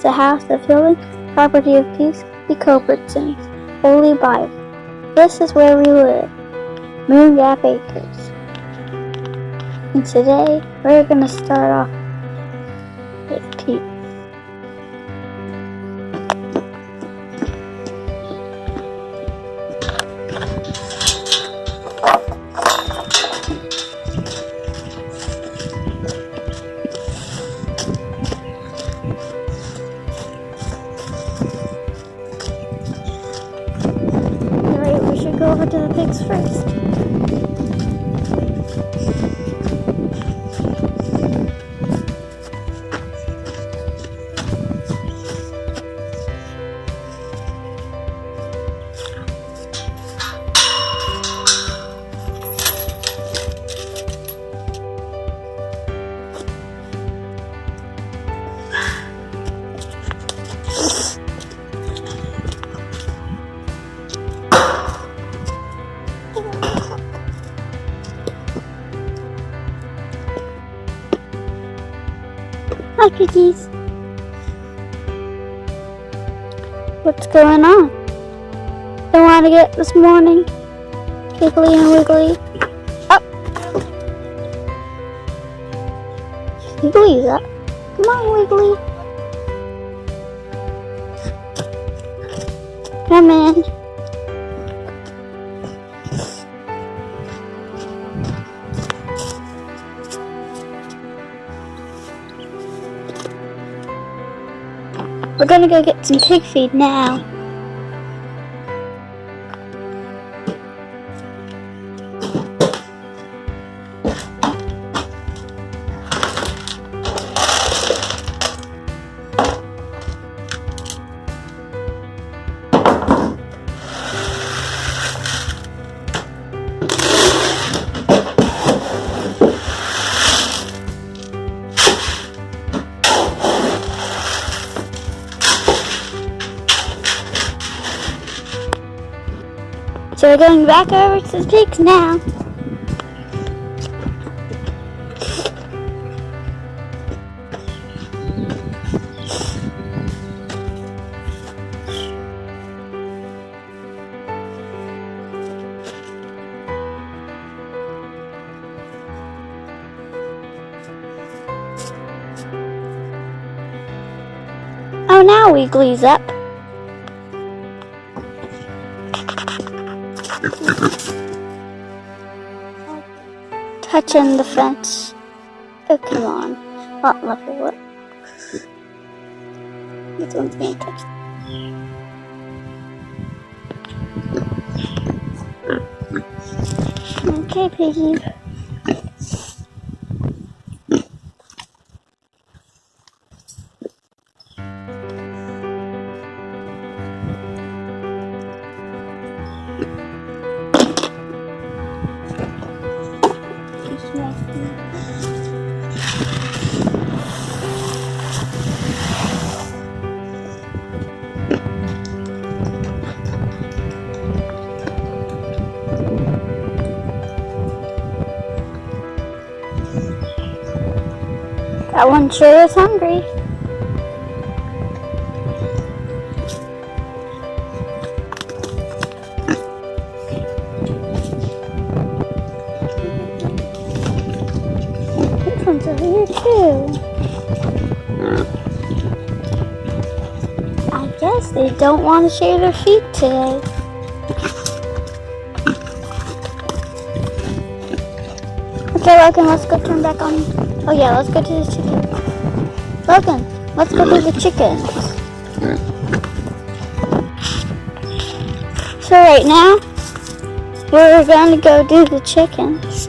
the house of healing, property of peace, the Culbertsons, Holy Bible. This is where we live, Moon Gap Acres. And today, we're going to start off with peace. Alright, we should go over to the pigs first. Hi, piggies. What's going on? Don't want to get this morning? Wiggly and wiggly. Up. Wiggly's up. Come on, Wiggly. Come in. We're gonna go get some pig feed now. So we're going back over to the pigs now. Oh, now Wiggly's up. Touching the fence. Oh, come on. Not level up. This one's gonna touch. Okay, piggy. That one sure is hungry. This one's over here too. I guess they don't want to share their feet today. Okay, Logan, let's go turn back on. Oh yeah, let's go to the chicken. Logan, let's go to the chickens. So right now, we're gonna go do the chickens.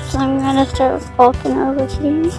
So I'm gonna start walking over here.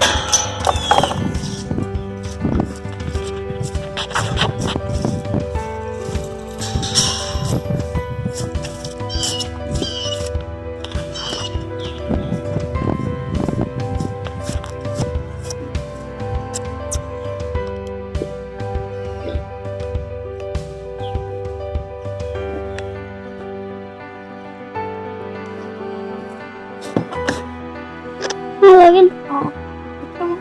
Hi, Logan. Oh, come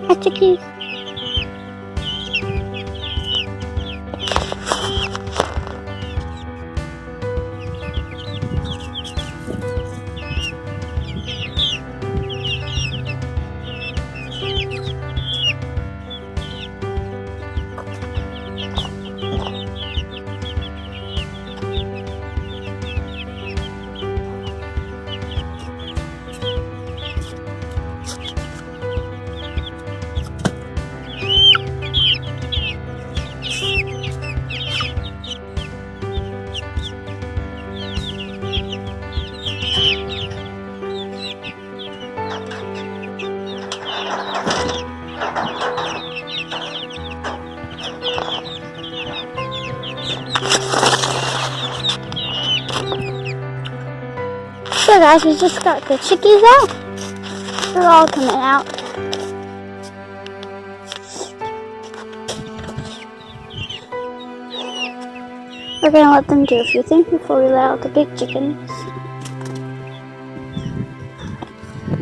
Hi, chickies. So guys, we just got the chickies out. They're all coming out. We're gonna let them do a few things before we let out the big chickens.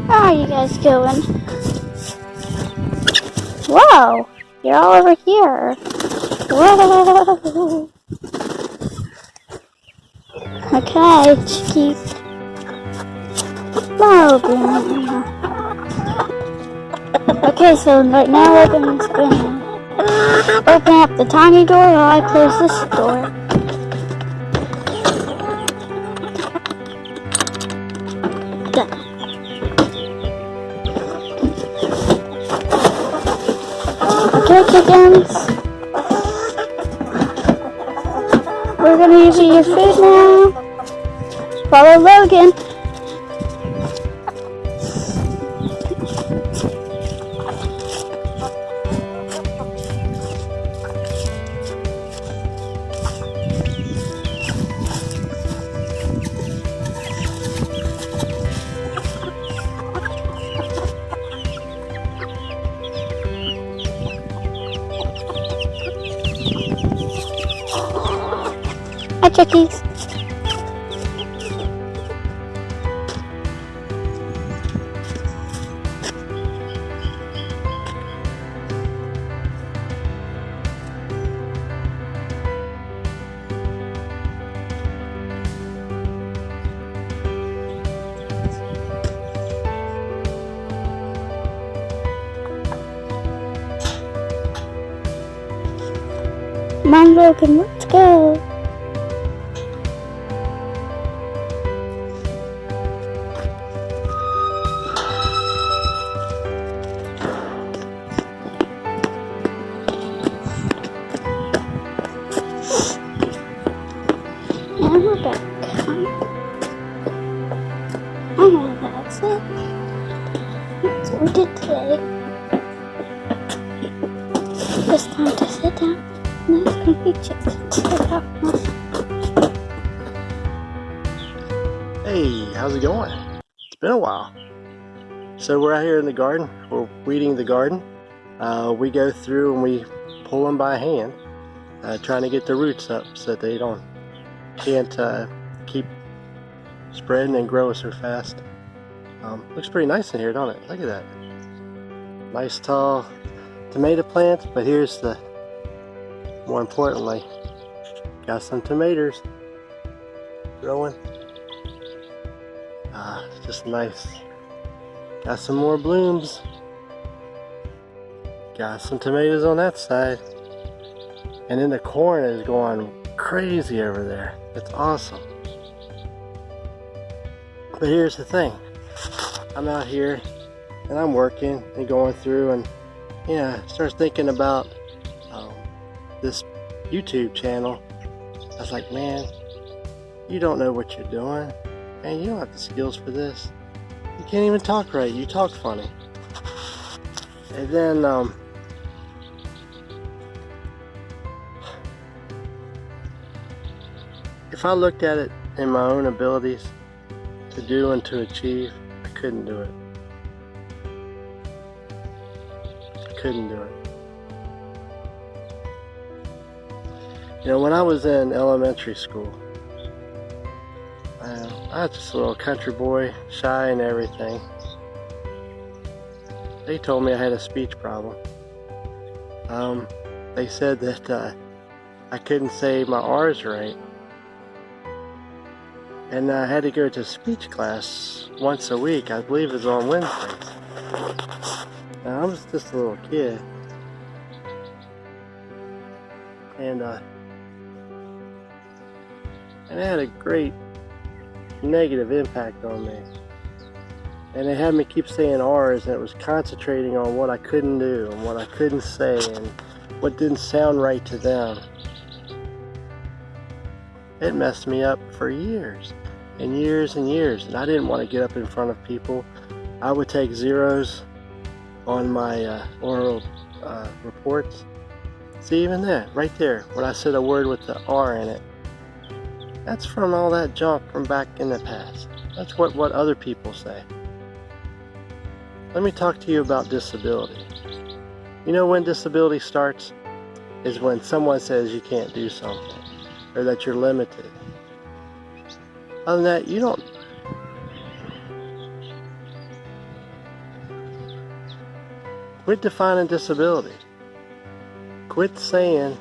How are you guys going? Whoa! You're all over here. Whoa! Okay, chickies. Logan. Okay, so right now Logan's gonna open up the tiny door while I close this door. Done. Okay, chickens. We're gonna give you your food now. Follow Logan. Hi, chickies. Come on, Logan, let's go. And we're back. And that's it. That's what we did today. It's time to sit down. Nice comfy chickens. Hey, how's it going? It's been a while. So we're out here in the garden. We're weeding the garden. We go through and we pull them by hand, trying to get the roots up so that they can't keep spreading and grow so fast. Looks pretty nice in here, don't it? Look at that. Nice tall tomato plants, but here's the, more importantly, got some tomatoes growing. Just nice. Got some more blooms. Got some tomatoes on that side. And then the corn is going crazy over there. It's awesome. But here's the thing. I'm out here and I'm working and going through and start thinking about this YouTube channel. I was like, man, you don't know what you're doing. Man, you don't have the skills for this. You can't even talk right. You talk funny. And then if I looked at it in my own abilities to do and to achieve, I couldn't do it. I couldn't do it. You know, when I was in elementary school, I I was just a little country boy, shy and everything. They told me I had a speech problem. They said that I couldn't say my R's right. And I had to go to speech class once a week. I believe it was on Wednesdays. Now, I was just a little kid. And it had a great negative impact on me. And it had me keep saying R's, and it was concentrating on what I couldn't do and what I couldn't say and what didn't sound right to them. It messed me up for years and years and years, and I didn't want to get up in front of people. I would take zeros on my oral reports. See, even that, right there, when I said a word with the R in it, that's from all that junk from back in the past. That's what other people say. Let me talk to you about disability. You know when disability starts? Is when someone says you can't do something, or that you're limited. Other than that, you don't. Quit defining disability. Quit saying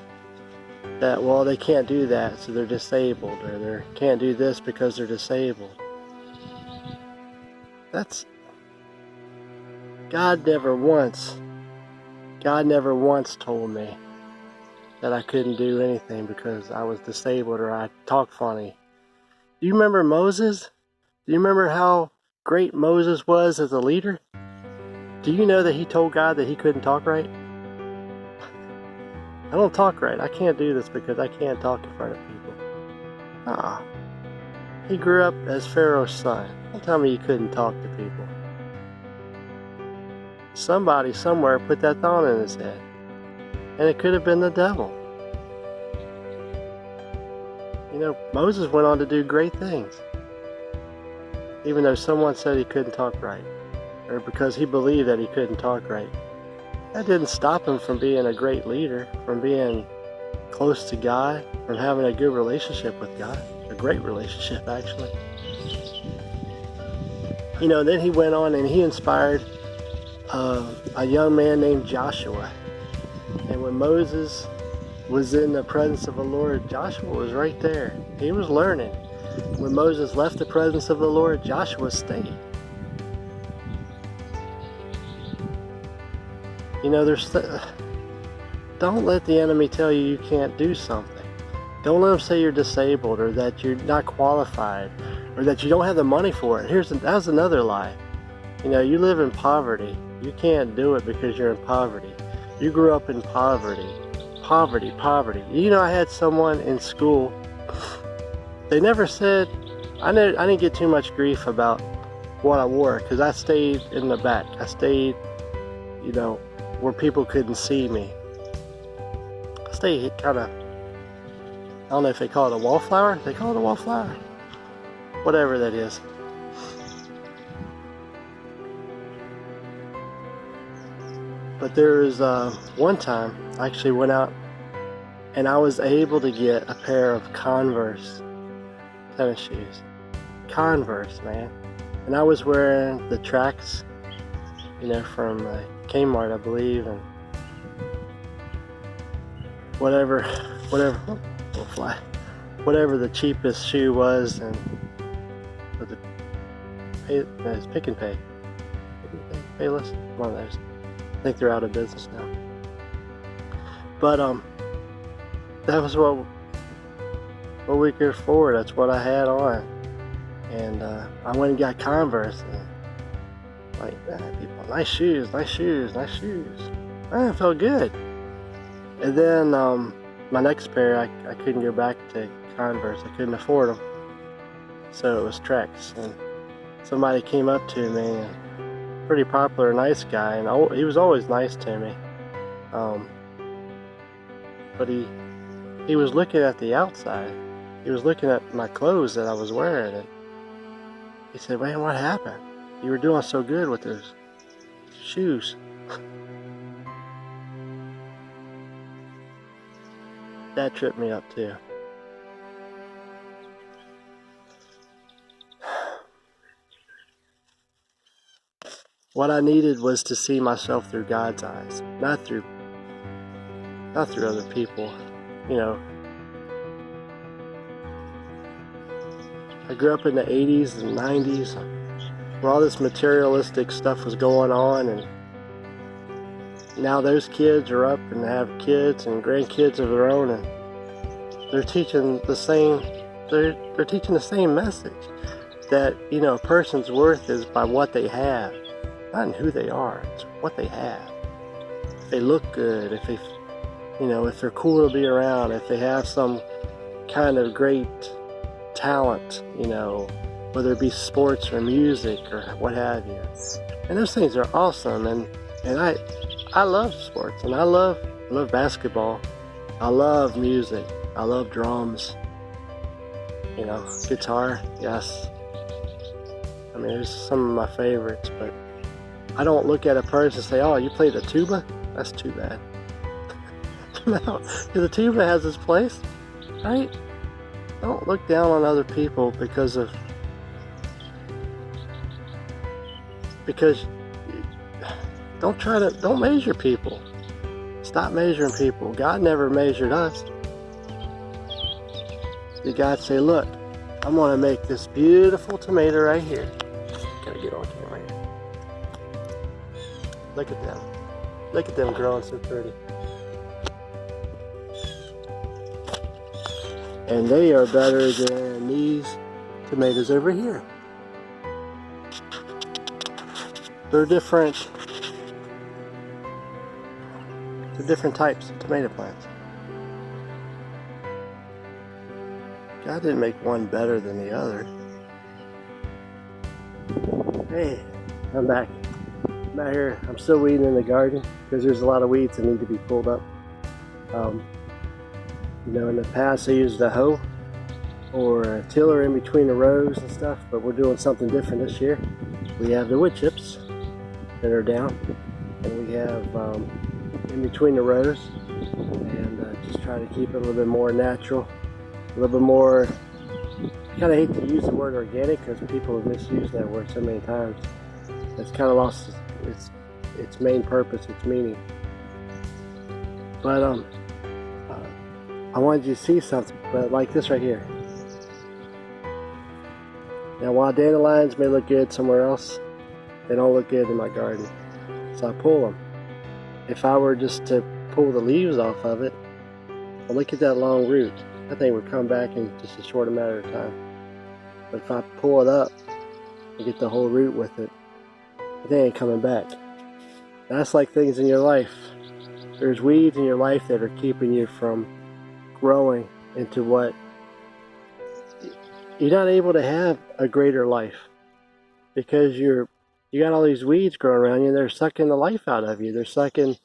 that, well, they can't do that, so they're disabled, or they can't do this because they're disabled. That's... God never once told me that I couldn't do anything because I was disabled or I talked funny. Do you remember Moses? Do you remember how great Moses was as a leader? Do you know that he told God that he couldn't talk right? I don't talk right. I can't do this because I can't talk in front of people. He grew up as Pharaoh's son. Don't tell me he couldn't talk to people. Somebody somewhere put that thought in his head. And it could have been the devil. You know, Moses went on to do great things. Even though someone said he couldn't talk right. Or because he believed that he couldn't talk right. That didn't stop him from being a great leader, from being close to God, from having a good relationship with God. A great relationship, actually. You know, then he went on and he inspired a young man named Joshua. And when Moses was in the presence of the Lord, Joshua was right there. He was learning. When Moses left the presence of the Lord, Joshua stayed. You know, don't let the enemy tell you can't do something. Don't let them say you're disabled or that you're not qualified or that you don't have the money for it. That's another lie. You know, you live in poverty. You can't do it because you're in poverty. You grew up in poverty. Poverty. You know, I had someone in school, they never said, I didn't get too much grief about what I wore because I stayed in the back. I stayed, you know, where people couldn't see me. I stayed kind of, I don't know if they call it a wallflower. They call it a wallflower. Whatever that is. But there was one time I actually went out and I was able to get a pair of Converse tennis shoes. Converse, man. And I was wearing the tracks, you know, from Kmart, I believe, and whatever the cheapest shoe was, and was it Pick and Pay, Payless, one of those. I think they're out of business now. But that was what we could afford. That's what I had on, and I went and got Converse. And like, man, people, nice shoes. It felt good. And then my next pair, I couldn't go back to Converse. I couldn't afford them, so it was Treks. And somebody came up to me, and pretty popular, nice guy, and he was always nice to me. But he was looking at the outside. He was looking at my clothes that I was wearing, and he said, "Man, what happened? You were doing so good with those shoes." That tripped me up too. what I needed was to see myself through God's eyes, not through other people. You know, I grew up in the 80s and 90s where all this materialistic stuff was going on, and now those kids are up and have kids and grandkids of their own, and they're teaching the same message, that, you know, a person's worth is by what they have, not in who they are. It's what they have. If they look good, if they, you know, if they're cool to be around, if they have some kind of great talent, you know, whether it be sports or music or what have you. And those things are awesome, and I love sports, and I love basketball. I love music. I love drums. You know, guitar, yes. I mean, there's some of my favorites, but I don't look at a person and say, oh, you play the tuba? That's too bad. No, the tuba has its place, right? Don't look down on other people because don't measure people. Stop measuring people. God never measured us. You gotta say, look, I'm gonna make this beautiful tomato right here. Gotta get on camera here. Look at them. Look at them growing so pretty. And they are better than these tomatoes over here. They're different types of tomato plants. God didn't make one better than the other. Hey, I'm back. I'm out here. I'm still weeding in the garden because there's a lot of weeds that need to be pulled up. You know, in the past I used a hoe or a tiller in between the rows and stuff, but we're doing something different this year. We have the wood chips that are down, and we have in between the rows, and just try to keep it a little bit more natural, a little bit more. I kind of hate to use the word organic because people have misused that word so many times. It's kind of lost its main purpose, its meaning. But I wanted you to see something, but like this right here. Now, while dandelions may look good somewhere else, they don't look good in my garden. So I pull them. If I were just to pull the leaves off of it, well, look at that long root. That thing would come back in just a short matter of time. But if I pull it up and get the whole root with it, they ain't coming back. That's like things in your life. There's weeds in your life that are keeping you from growing into what you're not able to have a greater life, because you got all these weeds growing around you, and they're sucking the life out of you. They're sucking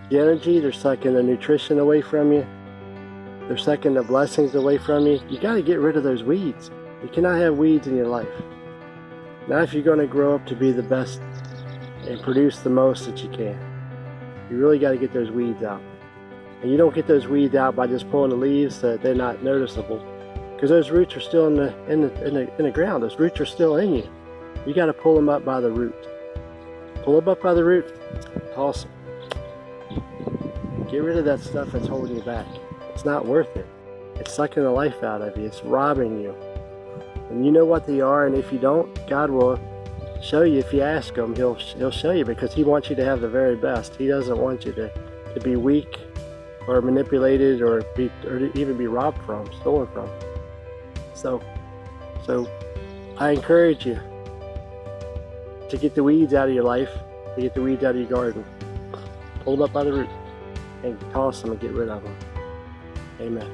the energy, they're sucking the nutrition away from you, they're sucking the blessings away from you. You got to get rid of those weeds. You cannot have weeds in your life. Now, if you're going to grow up to be the best and produce the most that you can, you really got to get those weeds out. And you don't get those weeds out by just pulling the leaves so that they're not noticeable, because those roots are still in the ground. Those roots are still in you. You got to pull them up by the root. Pull them up by the root. Toss them. Get rid of that stuff that's holding you back. It's not worth it. It's sucking the life out of you. It's robbing you. And you know what they are, and if you don't, God will show you. If you ask Him, He'll show you, because He wants you to have the very best. He doesn't want you to be weak or manipulated or even be robbed from, stolen from. So I encourage you to get the weeds out of your life, to get the weeds out of your garden. Pull them up by the root and toss them and get rid of them. Amen.